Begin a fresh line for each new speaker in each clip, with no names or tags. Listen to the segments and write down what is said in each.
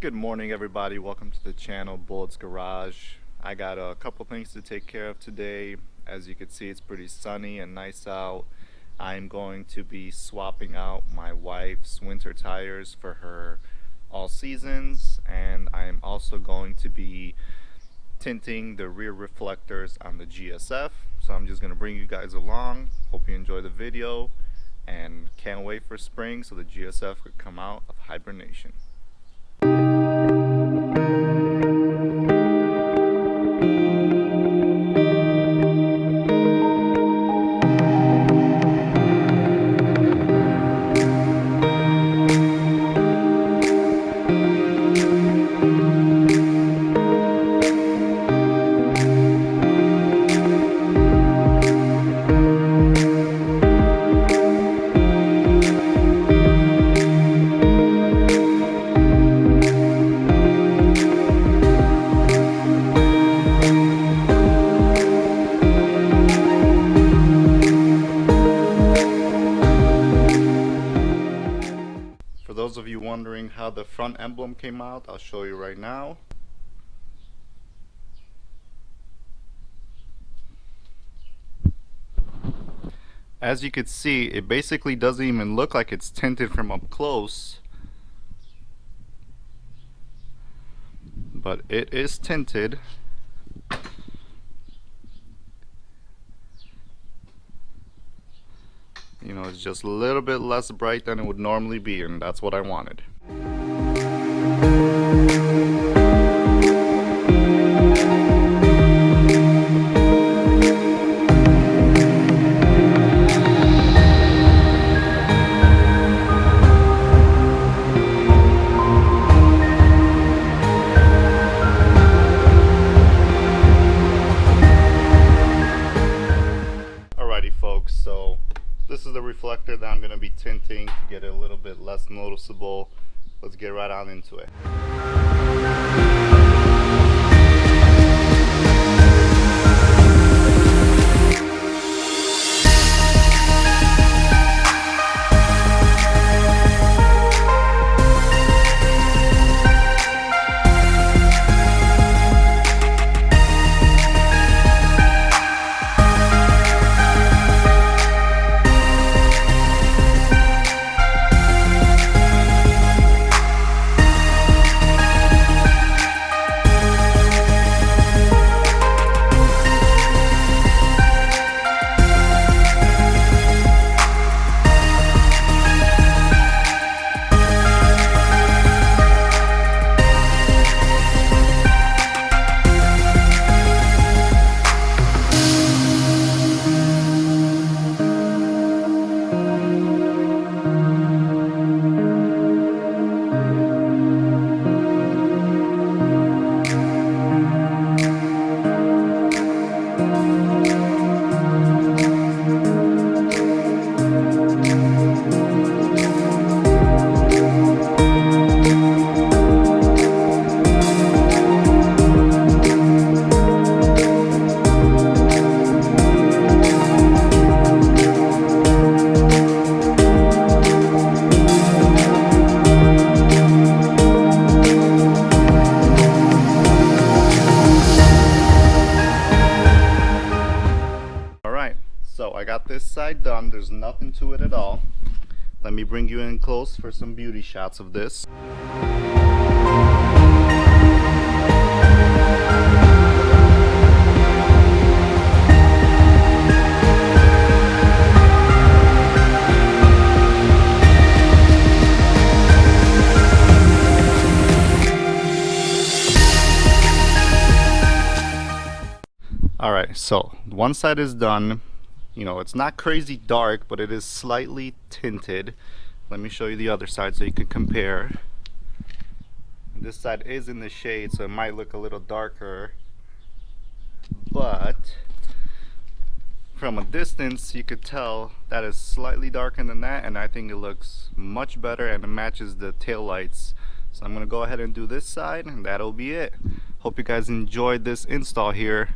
Good morning, everybody. Welcome to the channel, Bullet's Garage. I got a couple things to take care of today. As you can see, it's pretty sunny and nice out. I'm going to be swapping out my wife's winter tires for her all seasons, and I'm also going to be tinting the rear reflectors on the GSF. So I'm just going to bring you guys along. Hope you enjoy the video, and can't wait for spring so the GSF could come out of hibernation. For those of you wondering how the front emblem came out, I'll show you right now. As you can see, it basically doesn't even look like it's tinted from up close, but it is tinted. You know, it's just a little bit less bright than it would normally be, and that's what I wanted. Alrighty folks, so this is the reflector that I'm going to be tinting to get it a little bit less noticeable. Let's get right on into it. So I got this side done. There's nothing to it at all. Let me bring you in close for some beauty shots of this. Alright, so one side is done. You know, it's not crazy dark, but it is slightly tinted. Let me show you the other side so you can compare. This side is in the shade, so it might look a little darker, but from a distance you could tell that is slightly darker than that, and I think it looks much better and it matches the tail lights. So I'm gonna go ahead and do this side, and that'll be it. Hope you guys enjoyed this install here.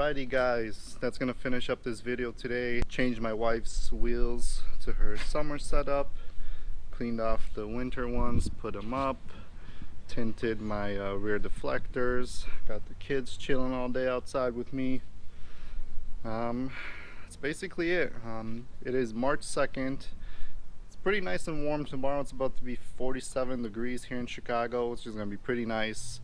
Alrighty guys, that's gonna finish up this video today. Changed my wife's wheels to her summer setup, cleaned off the winter ones, put them up, tinted my rear deflectors, got the kids chilling all day outside with me. That's basically it. It is March 2nd. It's pretty nice and warm tomorrow. It's about to be 47 degrees here in Chicago, which is gonna be pretty nice.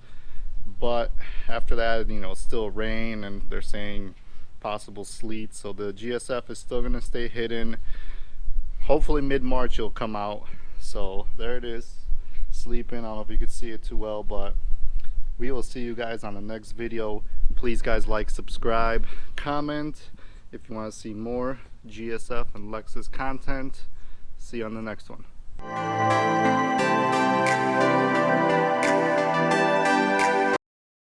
But after that, you know, still rain, and they're saying possible sleet, so the GSF is still gonna stay hidden. Hopefully mid-March it'll come out. So there it is, sleeping. I don't know if you could see it too well, but we will see you guys on the next video. Please guys, like, subscribe, comment if you want to see more GSF and Lexus content. See you on the next one.